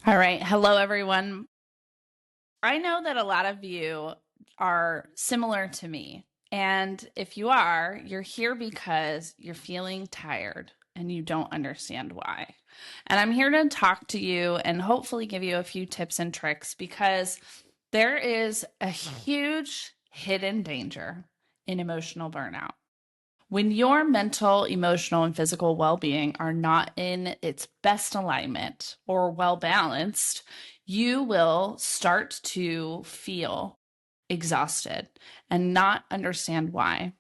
All right. Hello, everyone. I know that a lot of you are similar to me. And if you are, you're here because you're feeling tired and you don't understand why. And I'm here to talk to you and hopefully give you a few tips and tricks because there is a huge hidden danger in emotional burnout. When your mental, emotional, and physical well being are not in its best alignment or well balanced, you will start to feel exhausted and not understand why.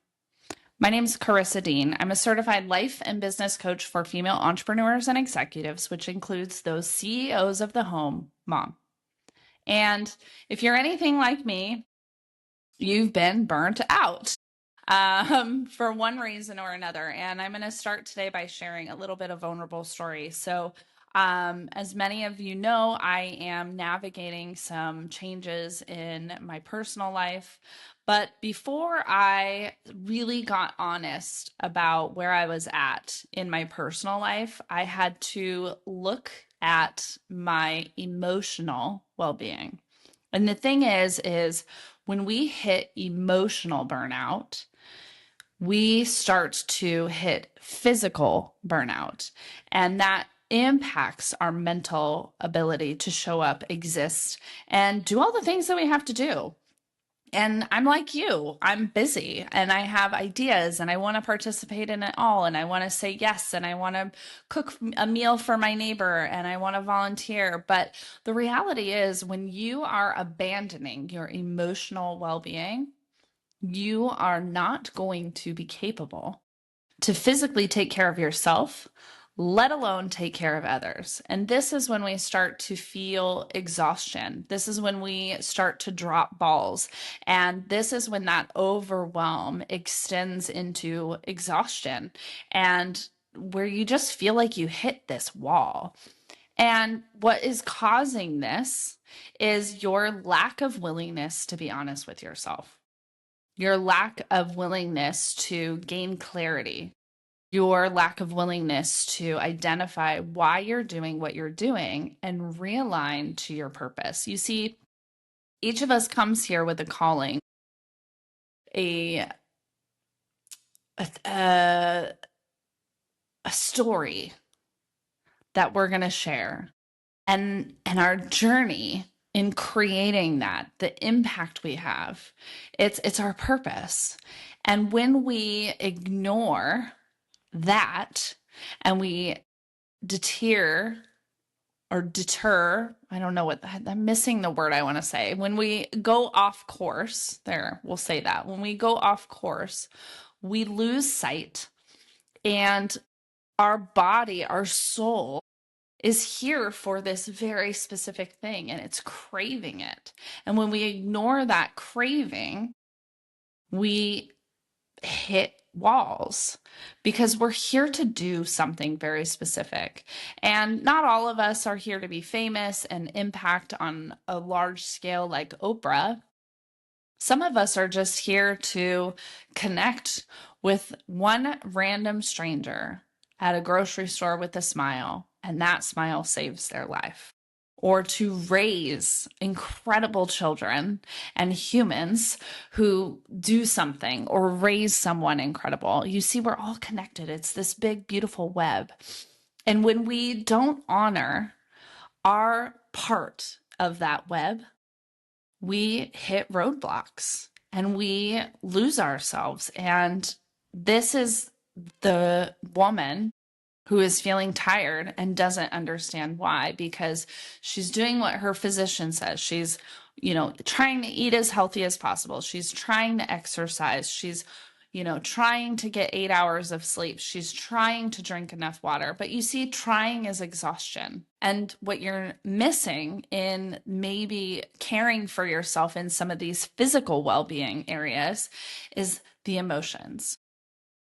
My name is Karissa Dean. I'm a certified life and business coach for female entrepreneurs and executives, which includes those CEOs of the home, mom. And if you're anything like me, you've been burnt out for one reason or another. And I'm going to start today by sharing a little bit of vulnerable story. So, as many of you know, I am navigating some changes in my personal life. But before I really got honest about where I was at in my personal life, I had to look at my emotional well being. And the thing is when we hit emotional burnout, we start to hit physical burnout. And that impacts our mental ability to show up, exist, and do all the things that we have to do. And I'm like you, I'm busy and I have ideas and I want to participate in it all. And I want to say yes. And I want to cook a meal for my neighbor and I want to volunteer. But the reality is, when you are abandoning your emotional well being, you are not going to be capable to physically take care of yourself, let alone take care of others. And this is when we start to feel exhaustion. This is when we start to drop balls. And this is when that overwhelm extends into exhaustion and where you just feel like you hit this wall. And what is causing this is your lack of willingness to be honest with yourself, your lack of willingness to gain clarity, your lack of willingness to identify why you're doing what you're doing and realign to your purpose. You see, each of us comes here with a calling, a a, a, a story that we're going to share, and our journey in creating that, the impact we have. It's our purpose. And when we ignore that and we deter deter, I don't know what I'm missing the word I want to say. When we go off course, there, we'll say that. When we go off course, we lose sight, and our body, our soul is here for this very specific thing and it's craving it. And when we ignore that craving, we hit walls because we're here to do something very specific. And not all of us are here to be famous and impact on a large scale like Oprah. Some of us are just here to connect with one random stranger at a grocery store with a smile, and that smile saves their life. Or to raise incredible children and humans who do something or raise someone incredible. You see, we're all connected. It's this big, beautiful web. And when we don't honor our part of that web, we hit roadblocks and we lose ourselves. And this is the woman who is feeling tired and doesn't understand why, because she's doing what her physician says. She's, trying to eat as healthy as possible. She's trying to exercise. She's, trying to get 8 hours of sleep. She's trying to drink enough water. But you see, trying is exhaustion. And what you're missing in maybe caring for yourself in some of these physical well-being areas is the emotions.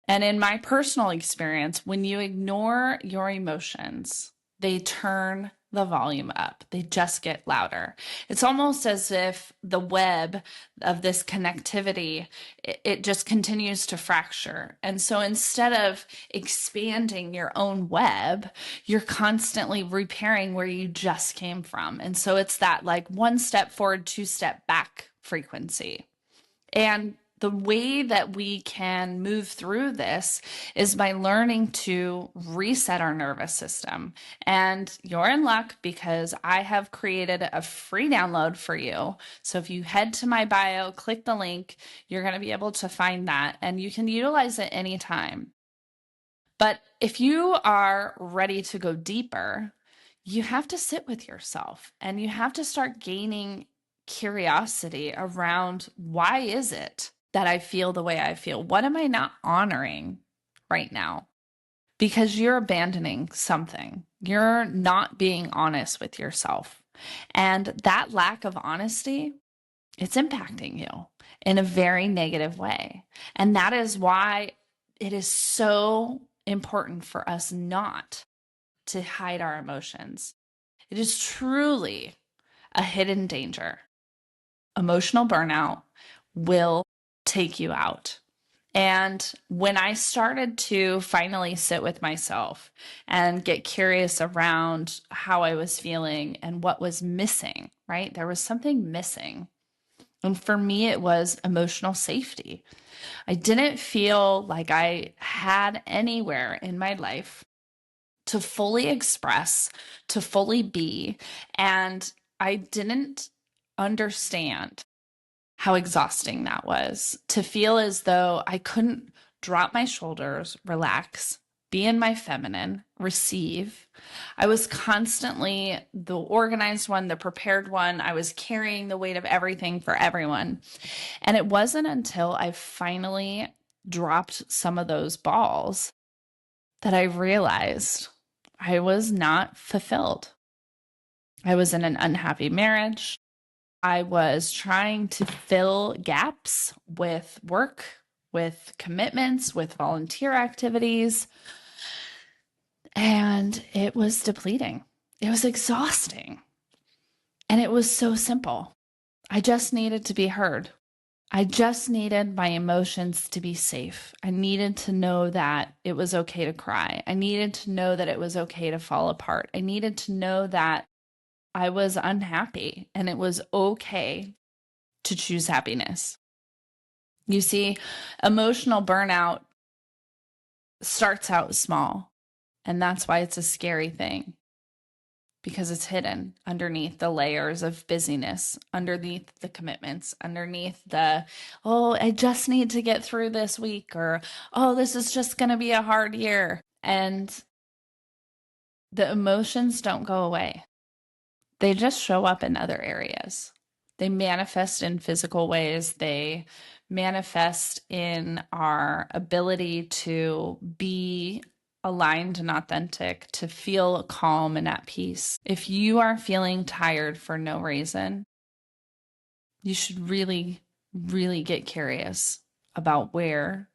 And in my personal experience, when you ignore your emotions, they turn the volume up. They just get louder. It's almost as if the web of this connectivity, it just continues to fracture. And so instead of expanding your own web, you're constantly repairing where you just came from. And so it's that like one step forward, two step back frequency. And the way that we can move through this is by learning to reset our nervous system. And you're in luck because I have created a free download for you. So if you head to my bio, click the link, you're going to be able to find that and you can utilize it anytime. But if you are ready to go deeper, you have to sit with yourself and you have to start gaining curiosity around why is it that I feel the way I feel? What am I not honoring right now? Because you're abandoning something. You're not being honest with yourself. And that lack of honesty, it's impacting you in a very negative way. And that is why it is so important for us not to hide our emotions. It is truly a hidden danger. Emotional burnout will take you out. And when I started to finally sit with myself and get curious around how I was feeling and what was missing, right? There was something missing. And for me, it was emotional safety. I didn't feel like I had anywhere in my life to fully express, to fully be. And I didn't understand how exhausting that was to feel as though I couldn't drop my shoulders, relax, be in my feminine, receive. I was constantly the organized one, the prepared one. I was carrying the weight of everything for everyone. And it wasn't until I finally dropped some of those balls that I realized I was not fulfilled. I was in an unhappy marriage. I was trying to fill gaps with work, with commitments, with volunteer activities. And it was depleting. It was exhausting. And it was so simple. I just needed to be heard. I just needed my emotions to be safe. I needed to know that it was okay to cry. I needed to know that it was okay to fall apart. I needed to know that I was unhappy and it was okay to choose happiness. You see, emotional burnout starts out small, and that's why it's a scary thing, because it's hidden underneath the layers of busyness, underneath the commitments, underneath the, oh, I just need to get through this week, or, oh, this is just going to be a hard year. And the emotions don't go away. They just show up in other areas. They manifest in physical ways. They manifest in our ability to be aligned and authentic, to feel calm and at peace. If you are feeling tired for no reason, you should really, really get curious about where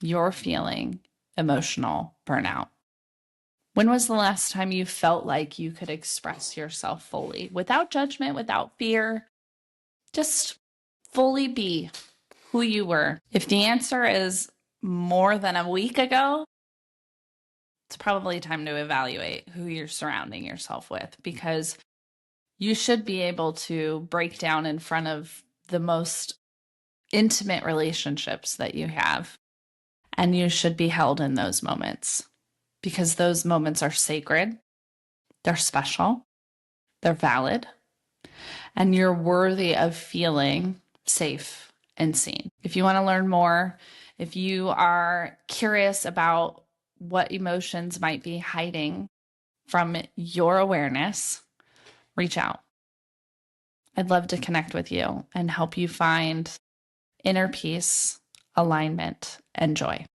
you're feeling emotional burnout. When was the last time you felt like you could express yourself fully, without judgment, without fear? Just fully be who you were. If the answer is more than a week ago, it's probably time to evaluate who you're surrounding yourself with, because you should be able to break down in front of the most intimate relationships that you have. And you should be held in those moments, because those moments are sacred, they're special, they're valid, and you're worthy of feeling safe and seen. If you want to learn more, if you are curious about what emotions might be hiding from your awareness, reach out. I'd love to connect with you and help you find inner peace, alignment, and joy.